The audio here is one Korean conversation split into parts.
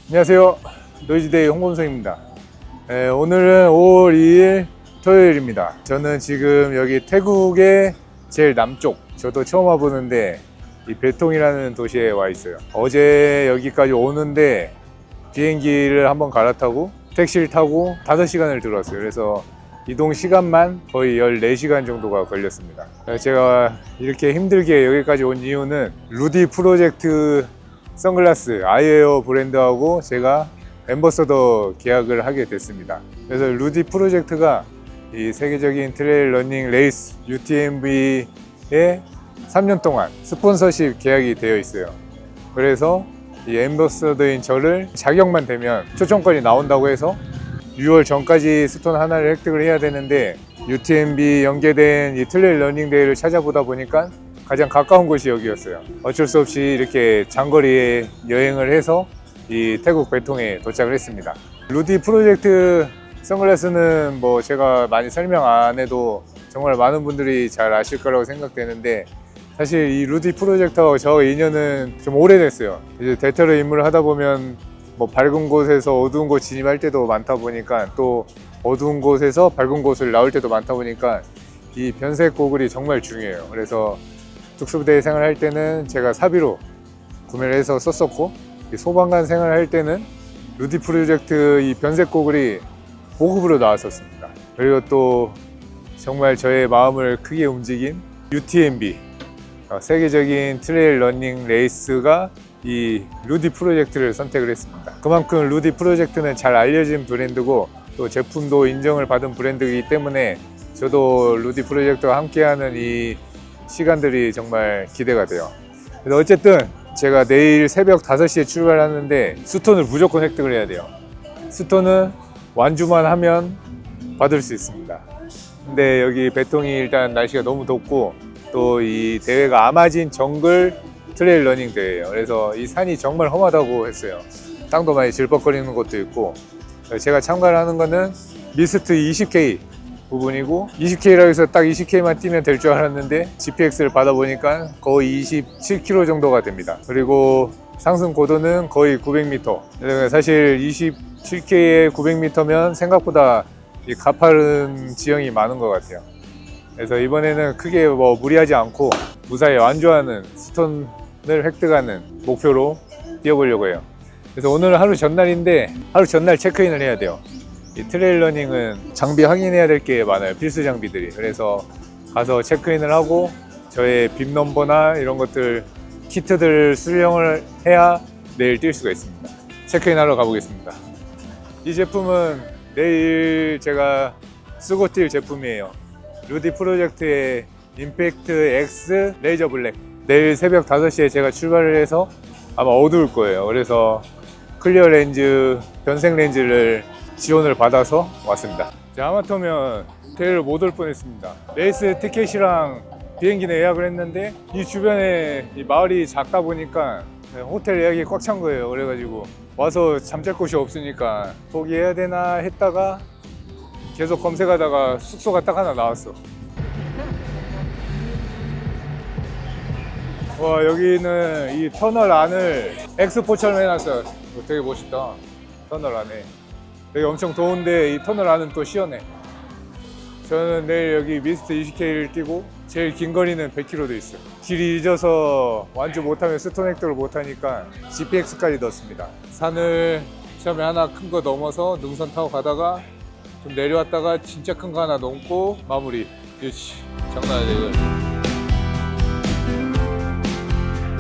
안녕하세요. 노이즈데이 홍범성입니다. 오늘은 5월 2일 토요일입니다. 저는 지금 여기 태국의 제일 남쪽, 저도 처음 와보는데 이 베통이라는 도시에 와 있어요. 어제 여기까지 오는데 비행기를 한번 갈아타고 택시를 타고 5시간을 들어왔어요. 그래서 이동 시간만 거의 14시간 정도가 걸렸습니다. 제가 이렇게 힘들게 여기까지 온 이유는 루디 프로젝트 선글라스 아이웨어 브랜드하고 제가 앰버서더 계약을 하게 됐습니다. 그래서 루디 프로젝트가 이 세계적인 트레일 러닝 레이스 UTMB에 3년 동안 스폰서십 계약이 되어 있어요. 그래서 이 앰버서더인 저를 자격만 되면 초청권이 나온다고 해서 6월 전까지 스톤 하나를 획득을 해야 되는데 UTMB 연계된 이 트레일 러닝 대회를 찾아보다 보니까 가장 가까운 곳이 여기였어요. 어쩔 수 없이 이렇게 장거리 여행을 해서 이 태국 베통에 도착을 했습니다. 루디 프로젝트 선글라스는 뭐 제가 많이 설명 안 해도 정말 많은 분들이 잘 아실 거라고 생각되는데, 사실 이 루디 프로젝트하고 저 인연은 좀 오래됐어요. 이제 대테러 임무를 하다 보면 뭐 밝은 곳에서 어두운 곳 진입할 때도 많다 보니까, 또 어두운 곳에서 밝은 곳을 나올 때도 많다 보니까 이 변색 고글이 정말 중요해요. 그래서 특수부대 생활할 때는 제가 사비로 구매를 해서 썼었고, 소방관 생활할 때는 루디 프로젝트 이 변색 고글이 보급으로 나왔었습니다. 그리고 또 정말 저의 마음을 크게 움직인 UTMB 세계적인 트레일 러닝 레이스가 이 루디 프로젝트를 선택을 했습니다. 그만큼 루디 프로젝트는 잘 알려진 브랜드고 또 제품도 인정을 받은 브랜드이기 때문에 저도 루디 프로젝트와 함께하는 이 시간들이 정말 기대가 돼요. 그래서 어쨌든 제가 내일 새벽 5시에 출발하는데 스톤을 무조건 획득을 해야 돼요. 스톤은 완주만 하면 받을 수 있습니다. 근데 여기 베통이 일단 날씨가 너무 덥고 또 이 대회가 아마진 정글 트레일 러닝 대회예요. 그래서 이 산이 정말 험하다고 했어요. 땅도 많이 질퍽거리는 곳도 있고, 제가 참가를 하는 거는 미스트 20K 부분이고 20K라고 해서 딱 20K만 뛰면 될 줄 알았는데 GPX를 받아보니까 거의 27km 정도가 됩니다. 그리고 상승 고도는 거의 900m. 사실 27K에 900m면 생각보다 이 가파른 지형이 많은 것 같아요. 그래서 이번에는 크게 뭐 무리하지 않고 무사히 완주하는 스톤을 획득하는 목표로 뛰어보려고 해요. 그래서 오늘 하루 전날인데 하루 전날 체크인을 해야 돼요. 이 트레일 러닝은 장비 확인해야 될 게 많아요. 필수 장비들이. 그래서 가서 체크인을 하고 저의 빔 넘버나 이런 것들 키트들 수령을 해야 내일 뛸 수가 있습니다. 체크인 하러 가보겠습니다. 이 제품은 내일 제가 쓰고 뛸 제품이에요. 루디 프로젝트의 임팩트 X 레이저 블랙. 내일 새벽 5시에 제가 출발을 해서 아마 어두울 거예요. 그래서 클리어 렌즈, 변색 렌즈를 지원을 받아서 왔습니다. 아마터면 대회를 못 올 뻔했습니다. 레이스 티켓이랑 비행기는 예약을 했는데 이 주변에 이 마을이 작다 보니까 호텔 예약이 꽉 찬 거예요. 그래가지고 와서 잠잘 곳이 없으니까 포기해야 되나 했다가 계속 검색하다가 숙소가 딱 하나 나왔어. 와, 여기는 이 터널 안을 엑스포처럼 해놨어요. 되게 멋있다. 터널 안에. 여기 엄청 더운데 이 터널 안은 또 시원해. 저는 내일 여기 미스트 20K를 뛰고 제일 긴 거리는 100km도 있어요. 길이 잊어서 완주 못하면 스톤 획득을 못하니까 GPX까지 넣었습니다. 산을 처음에 하나 큰 거 넘어서 능선 타고 가다가 좀 내려왔다가 진짜 큰 거 하나 넘고 마무리. 그렇지. 장난 아니야 이거.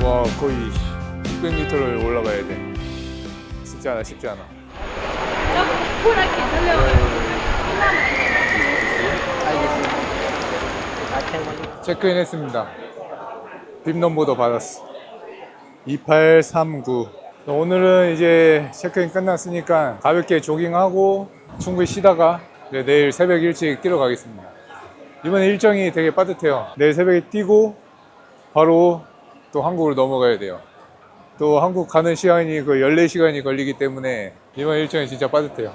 와, 거의 600m를 올라가야 돼. 쉽지 않아. 체크인 했습니다. 빔 넘버도 받았어. 2839. 오늘은 이제 체크인 끝났으니까 가볍게 조깅하고 충분히 쉬다가 내일 새벽 일찍 뛰러 가겠습니다. 이번 일정이 되게 빠듯해요. 내일 새벽에 뛰고 바로 또 한국으로 넘어가야 돼요. 또 한국 가는 시간이 거의 14시간이 걸리기 때문에 이번 일정이 진짜 빠듯해요.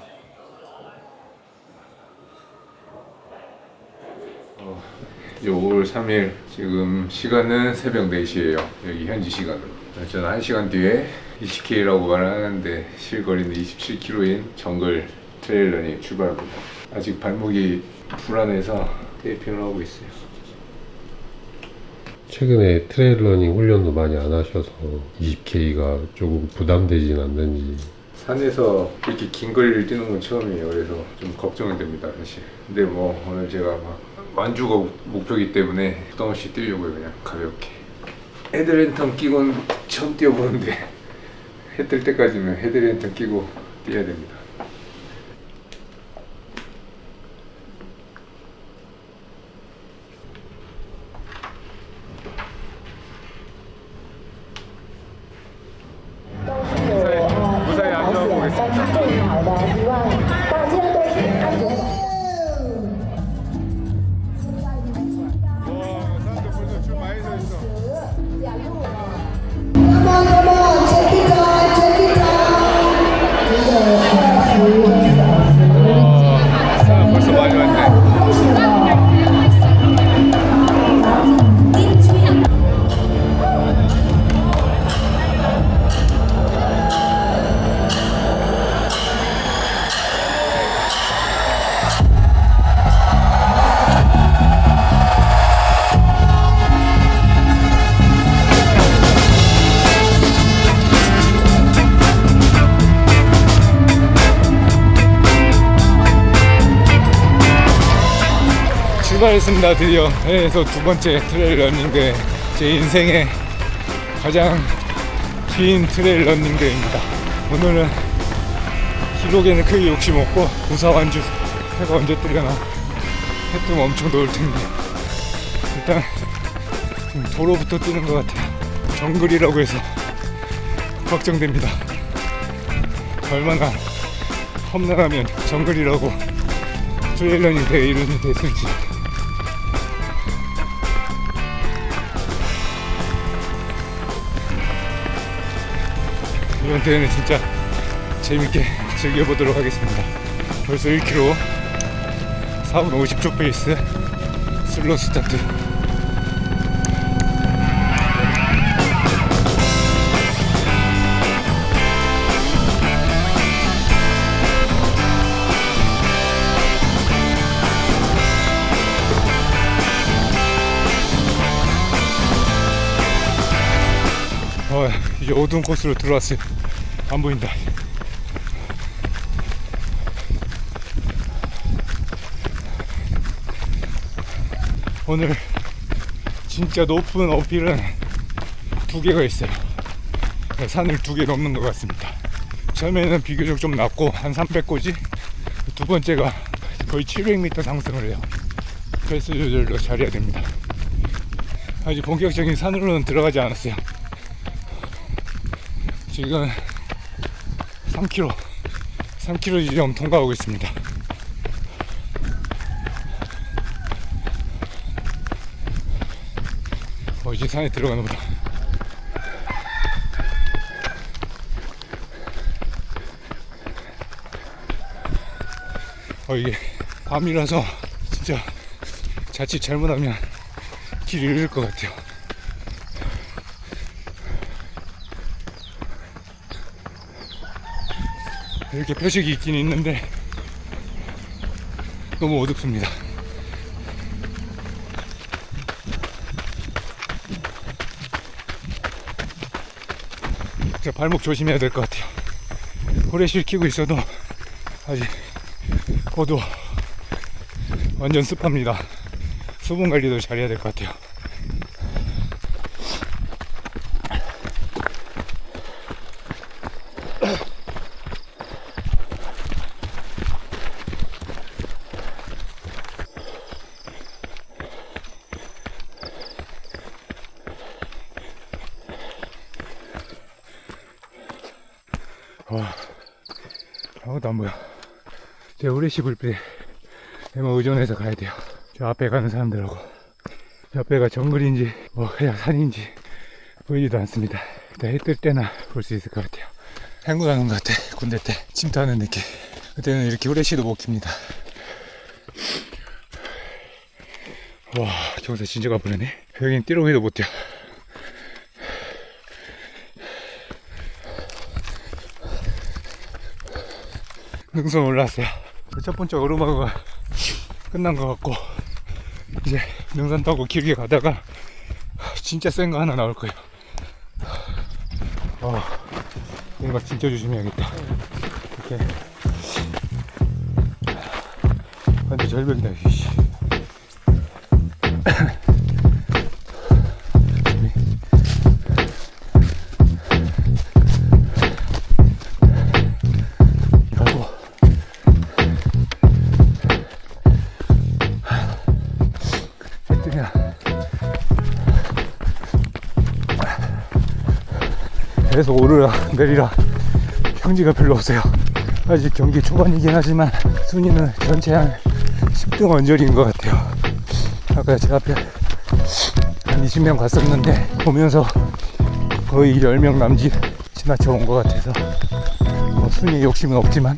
5월 3일 지금 시간은 새벽 4시예요. 여기 현지 시간으로. 저는 1시간 뒤에 20K라고 말하는데 실거리는 27km인 정글 트레일러닝 출발합니다. 아직 발목이 불안해서 테이핑을 하고 있어요. 최근에 트레일러닝 훈련도 많이 안 하셔서 20K가 조금 부담되진 않는지. 산에서 이렇게 긴 거리를 뛰는 건 처음이에요. 그래서 좀 걱정이 됩니다, 사실. 근데 뭐 오늘 제가 막 완주가 목표이기 때문에 부담 없이 뛰려고요. 그냥 가볍게. 헤드랜턴 끼고는 처음 뛰어보는데 해 뜰 때까지는 헤드랜턴 끼고 뛰어야 됩니다. 무사히 안전하고 오겠습니다. 好的，希望大家都是安全的。 사람들 벌써 줄 많이 서 있어. 사람 벌써 많이 왔네. 출발했습니다. 드디어 해외에서 두 번째 트레일 러닝대회, 제 인생의 가장 긴 트레일 러닝대회입니다. 오늘은 기록에는 크게 욕심 없고 부사 완주. 해가 언제 뜨려나. 해 뜨면 엄청 더울 텐데 일단 지금 도로부터 뛰는 것 같아요. 정글이라고 해서 걱정됩니다. 얼마나 험난하면 정글이라고 트레일 러닝 대회 이름이 됐을지. 이번 대회는 진짜 재밌게 즐겨보도록 하겠습니다. 벌써 1km 4분 50초 페이스 슬로우 스타트. 이제 어두운 코스로 들어왔어요. 안 보인다. 오늘 진짜 높은 어필은 두 개가 있어요. 산을 두 개 넘는 것 같습니다. 처음에는 비교적 좀 낮고 한 300고지, 두 번째가 거의 700m 상승을 해요. 페이스 조절도 잘해야 됩니다. 아직 본격적인 산으로는 들어가지 않았어요. 지금 3km 지점 통과하고 있습니다. 이제 산에 들어가나 보다. 이게 밤이라서 진짜 자칫 잘못하면 길 잃을 것 같아요. 이렇게 표식이 있긴 있는데 너무 어둡습니다. 진짜 발목 조심해야 될 것 같아요. 후레쉬를 켜고 있어도 아직 어두워. 완전 습합니다. 수분 관리도 잘해야 될 것 같아요. 아무것도 안 보여. 제 후레쉬 불빛에 의존해서 가야 돼요. 저 앞에 가는 사람들하고. 저 앞에가 정글인지 그냥 산인지 보이지도 않습니다. 일단 해 뜰 때나 볼 수 있을 것 같아요. 행군하는 것 같아. 군대 때 침투하는 느낌. 그때는 이렇게 후레쉬도 못 켭니다. 와, 경사 진짜 가버리네. 여긴 띠로기도 못 뛰어. 능선 올라왔어요. 첫 번째 오르막은 끝난 것 같고 이제 능선 타고 길게 가다가 진짜 센 거 하나 나올 거예요. 내리막 진짜 조심해야겠다. 이렇게 완전 절벽이다. 씨. 계속 오르락 내리락 평지가 별로 없어요. 아직 경기 초반이긴 하지만 순위는 전체 한 10등 언저리인 것 같아요. 아까 제 앞에 한 20명 갔었는데 보면서 거의 10명 남짓 지나쳐 온 것 같아서 순위 욕심은 없지만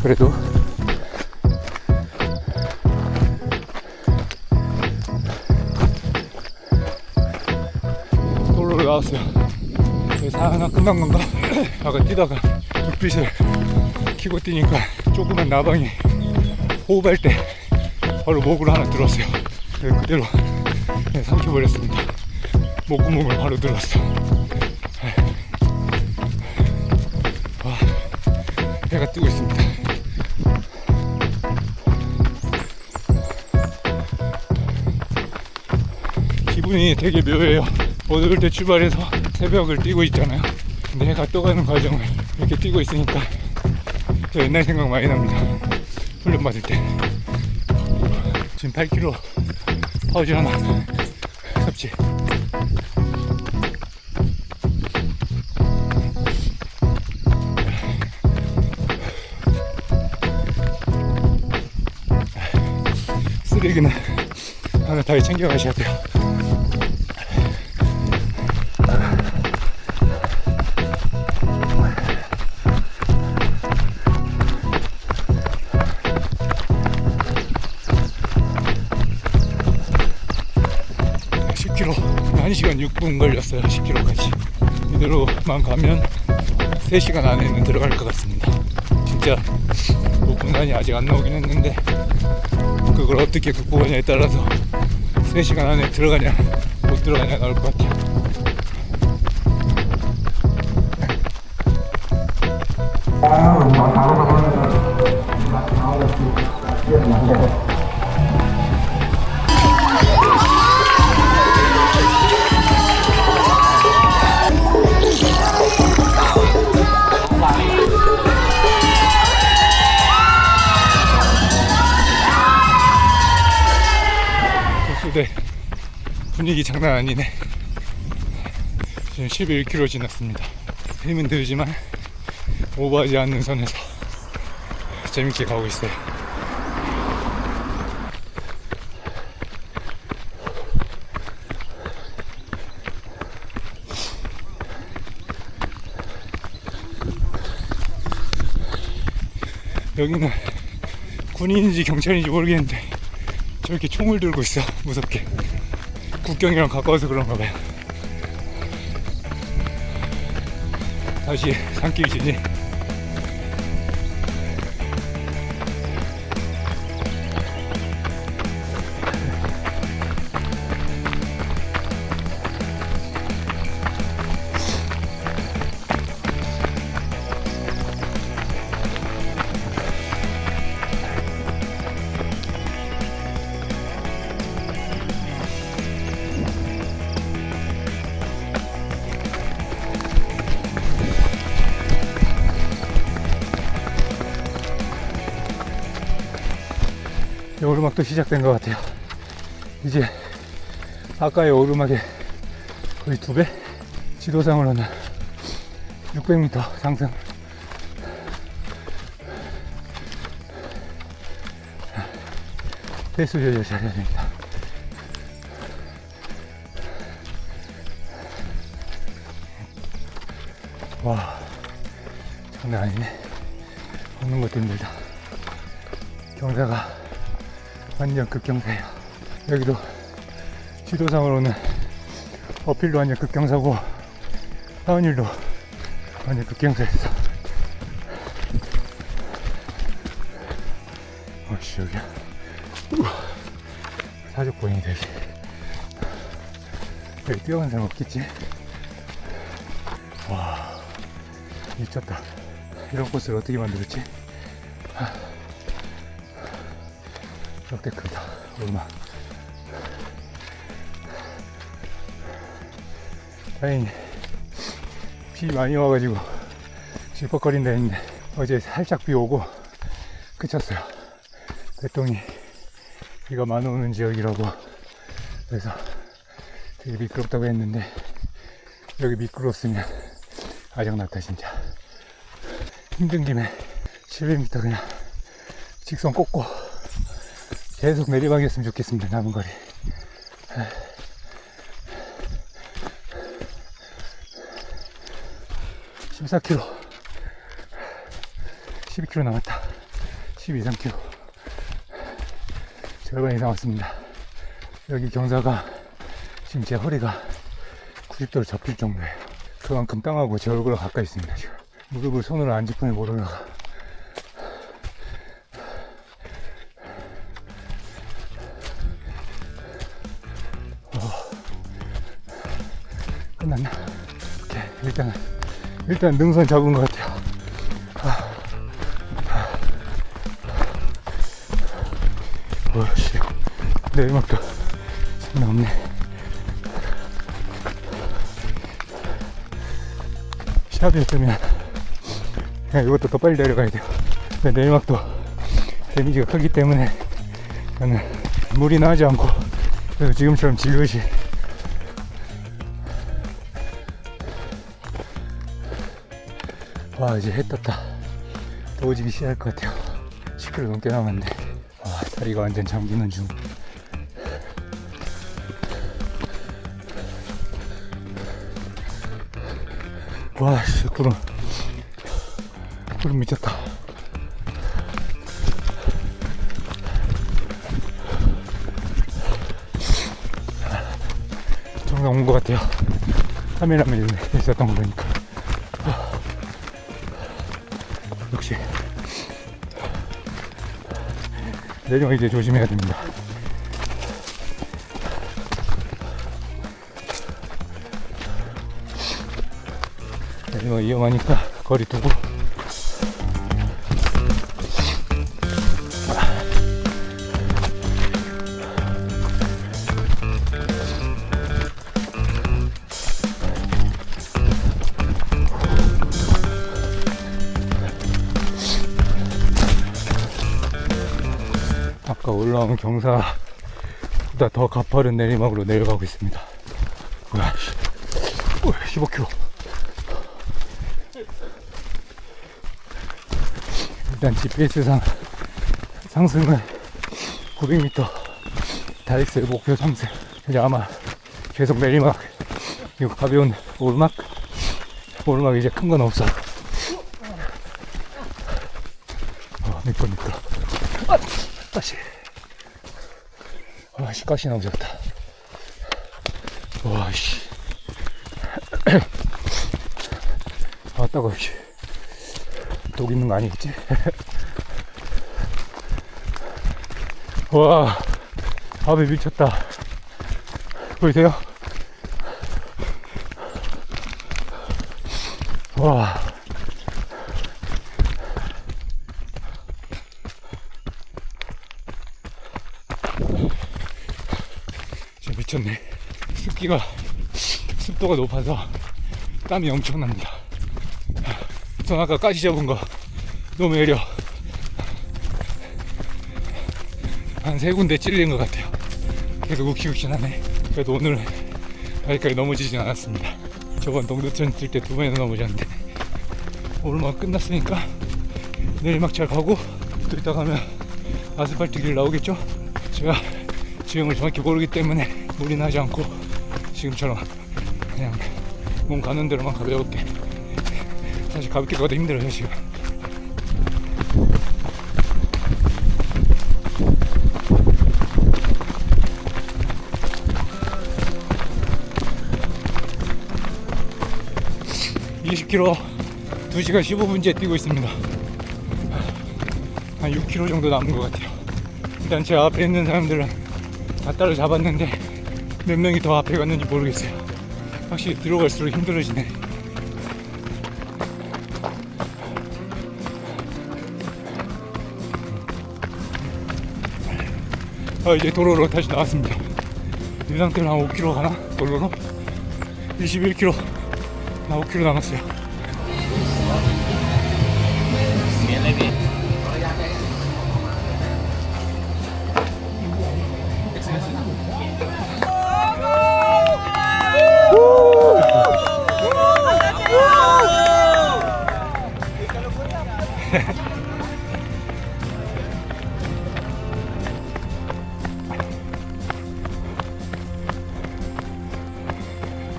그래도 도로로 나왔어요. 하나 끝난 건가? 아까 뛰다가 불빛을 켜고 뛰니까 조그만 나방이 호흡할 때 바로 목으로 하나 들었어요. 그대로 삼켜버렸습니다. 목구멍을 바로 들었어. 해가 뜨고 있습니다. 기분이 되게 묘해요. 어두울 때 출발해서 새벽을 뛰고 있잖아요. 근데 해가 떠가는 과정을 이렇게 뛰고 있으니까 저 옛날 생각 많이 납니다. 훈련 받을 때. 지금 8km 파우지 하나 섭취. 쓰레기는 하나 다 챙겨가셔야 돼요. km 1시간 6분 걸렸어요. 10km까지 이대로만 가면 3시간 안에는 들어갈 것 같습니다. 진짜 높은 산이 아직 안 나오긴 했는데 그걸 어떻게 극복하냐에 따라서 3시간 안에 들어가냐 못 들어가냐 나올 것 같아요. 네, 분위기 장난 아니네. 지금 11km 지났습니다. 힘은 들지만 오버하지 않는 선에서 재밌게 가고 있어요. 여기는 군인인지 경찰인지 모르겠는데 저렇게 총을 들고 있어. 무섭게. 국경이랑 가까워서 그런가 봐요. 다시 산길 진입. 오르막도 시작된 것 같아요. 이제 아까의 오르막의 거의 2배? 지도상으로는 600m 상승. 페이스 조절 잘해야 됩니다. 와, 장난 아니네. 걷는 것도 힘들다. 경사가 완전 급경사예요. 여기도 지도상으로는 어필도 완전 급경사고 다운힐도 완전 급경사였어. 어씨 여기 사족 보행이 되지. 여기 뛰어간 사람 없겠지? 와 미쳤다. 이런 코스를 어떻게 만들었지? 역대급이다. 오르막. 다행히 비 많이 와가지고 질퍽거린다 했는데 어제 살짝 비 오고 그쳤어요. 배똥이 비가 많이 오는 지역이라고 그래서 되게 미끄럽다고 했는데 여기 미끄러웠으면 아작났다 진짜. 힘든 김에 700m 그냥 직선 꽂고 계속 내리막이었으면 좋겠습니다. 남은 거리 14km 12km 남았다. 12, 3km 절반 이상 왔습니다. 여기 경사가 지금 제 허리가 90도를 접힐 정도예요. 그만큼 땅하고 제 얼굴과 가까이 있습니다. 지금 무릎을 손으로 안 짚으면 못 올라가. 끝났나? 오케이. 일단 능선 잡은 것 같아요. 어씨, 내리막도 장난 없네. 샵이었으면 그냥 이것도 더 빨리 내려가야 돼요. 근데 내리막도 데미지가 크기 때문에 저는 무리는 하지 않고 그래서 지금처럼 지그시 와 이제 해 떴다. 더워지기 시작할 것 같아요. 10km 넘게 남았는데 와 다리가 완전 잠기는 중. 와 씨, 구름 미쳤다. 정상 온 것 같아요. 카메라맨 있었던 거 보니까. 역시 내리막 이제 조심해야 됩니다. 내리막 위험하니까 거리 두고. 아까 올라온 경사보다 더 가파른 내리막으로 내려가고 있습니다. 뭐야, 15km. 일단 GPS상 상승은 900m, 다익스 목표 상승. 이제 아마 계속 내리막, 이거 가벼운 오르막 이제 큰 건 없어. 미끄러. 다시. 씨, 가시 나오셨다. 와, 씨. 따가워, 씨. 독 있는 거 아니겠지? 와, 밥에 미쳤다. 보이세요? 와. 진짜 미쳤네. 습도가 높아서 땀이 엄청납니다. 전 아까 가시 잡은 거 너무 애려. 한 3군데 찔린 것 같아요. 계속 욱신욱신하네. 그래도 오늘 여기까지 넘어지진 않았습니다. 저번 동두천 뛸 때 2번이나 넘어졌는데 오르막 끝났으니까 내리막 잘 가고 또 이따 가면 아스팔트 길 나오겠죠? 제가 지형을 정확히 모르기 때문에 무리는 하지 않고 지금처럼 그냥 몸 가는 대로만 가볍게. 사실 가볍게 가도 힘들어요 지금. (20km) 2시간 15분째 뛰고 있습니다. 한 6km 정도 남은 것 같아요. 일단 제 앞에 있는 사람들은 다 따라잡았는데 몇 명이 더 앞에 갔는지 모르겠어요. 확실히 들어갈수록 힘들어지네. 이제 도로로 다시 나왔습니다. 이 상태로 한 5km 가나? 도로로? 21km. 나 5km 남았어요.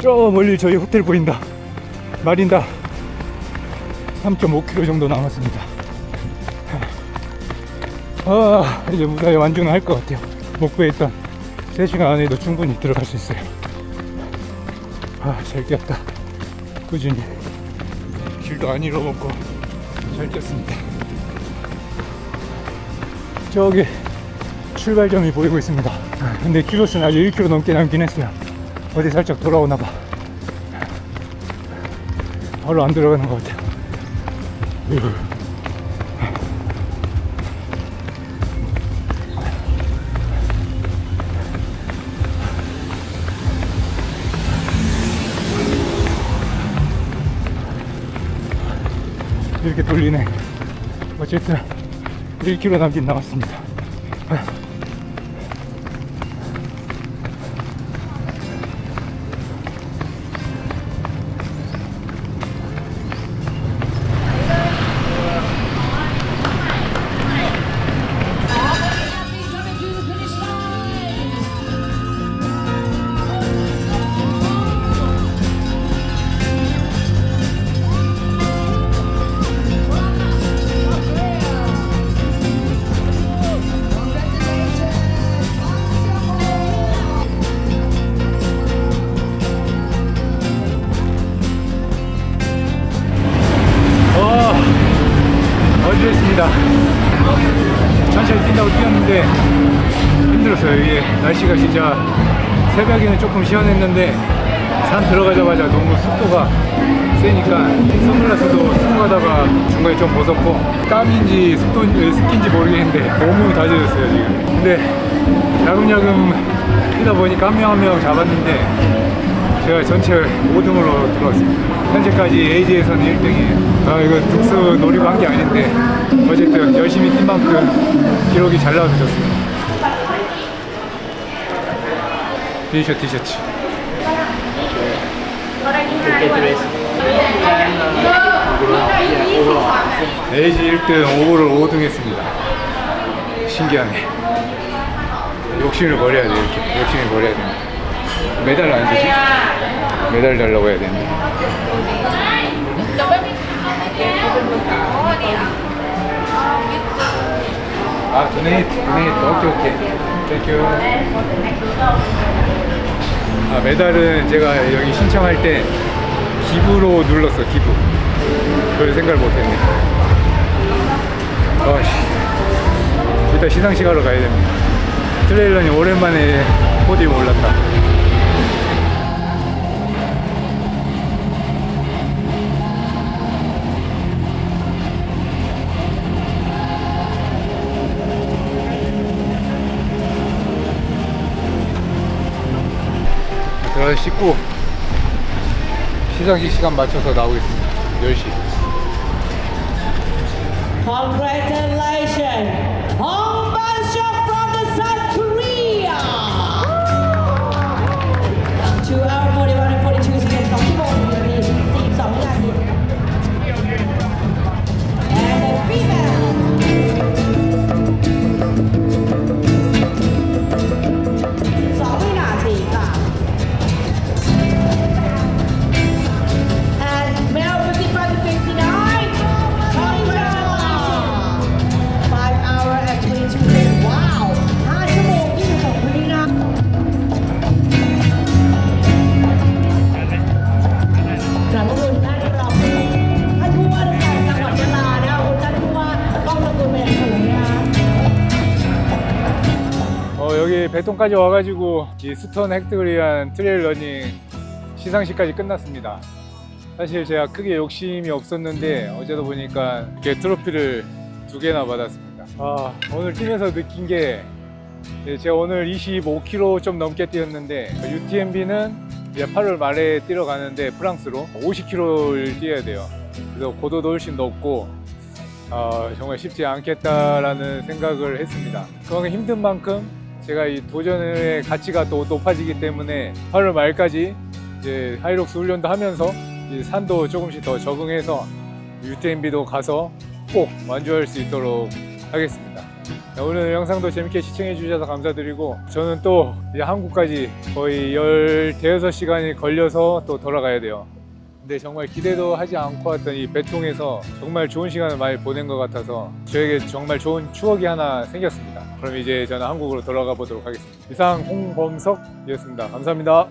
저 멀리 저희 호텔 보인다. 마린다. 3.5km 정도 남았습니다. 이제 무사히 완주할 것 같아요. 목표에 있던 3시간 안에도 충분히 들어갈 수 있어요. 잘 뛰었다. 꾸준히 길도 안 잃어먹고 잘 뛰었습니다. 저기 출발점이 보이고 있습니다. 근데 키로수는 아직 1km 넘게 남긴 했어요. 어디 살짝 돌아오나봐. 바로 안 들어가는 것 같아요. 이렇게 돌리네. 어쨌든 1km 남긴 남았습니다. 어지럽습니다. 천천히 뛴다고 뛰었는데 힘들었어요. 이게 날씨가 진짜 새벽에는 조금 시원했는데 산 들어가자마자 너무 습도가 세니까 선글라스도 쓰고 가다가 중간에 좀 벗었고 땀인지 습기인지 모르겠는데 온몸이 다 젖었어요 지금. 근데 야금야금 뛰다 보니까 한 명 한 명 잡았는데 제가 전체 5등으로 들어왔습니다. 현재까지 AG에서는 1등이에요. 이거 득수 노리고 한 게 아닌데 어쨌든 열심히 뛴 만큼 기록이 잘 나와서 좋습니다. 티셔츠. AG 1등, 오버를 5등 했습니다. 신기하네. 욕심을 버려야 돼. 이렇게 욕심을 버려야 됩니다. 메달 안 주지? 메달 달라고 해야 되는데. 도네이트. 오케이. 땡큐. 메달은 제가 여기 신청할 때 기부로 눌렀어, 기부. 그걸 생각을 못했네. 일단 시상식 하러 가야 됩니다. 트레일러님 오랜만에 포디움 올랐다. 들어가서 씻고 시상식 시간 맞춰서 나오겠습니다. 10시. Congratulations, Hong Ban-seok from the South Korea. 2 hours 41 and 42 seconds. 2 ชั่วโมง1นาที42วินาที And the female 2 วินาทีค่ะ And male 55 to 59. Congratulations. 여기 베통까지 와가지고 이 스톤 획득을 위한 트레일 러닝 시상식까지 끝났습니다. 사실 제가 크게 욕심이 없었는데 어제도 보니까 이렇게 트로피를 2개나 받았습니다. 오늘 뛰면서 느낀 게 제가 오늘 25km 좀 넘게 뛰었는데 UTMB는 이제 8월 말에 뛰러 가는데 프랑스로 50km를 뛰어야 돼요. 그래서 고도도 훨씬 높고 정말 쉽지 않겠다라는 생각을 했습니다. 그만큼 힘든 만큼 제가 이 도전의 가치가 또 높아지기 때문에 8월 말까지 이제 하이록스 훈련도 하면서 이 산도 조금씩 더 적응해서 UTMB도 가서 꼭 완주할 수 있도록 하겠습니다. 오늘 영상도 재밌게 시청해 주셔서 감사드리고 저는 또 이제 한국까지 거의 15시간이 걸려서 또 돌아가야 돼요. 근데 정말 기대도 하지 않고 왔던 이 배통에서 정말 좋은 시간을 많이 보낸 것 같아서 저에게 정말 좋은 추억이 하나 생겼습니다. 그럼 이제 저는 한국으로 돌아가 보도록 하겠습니다. 이상 홍범석이었습니다. 감사합니다.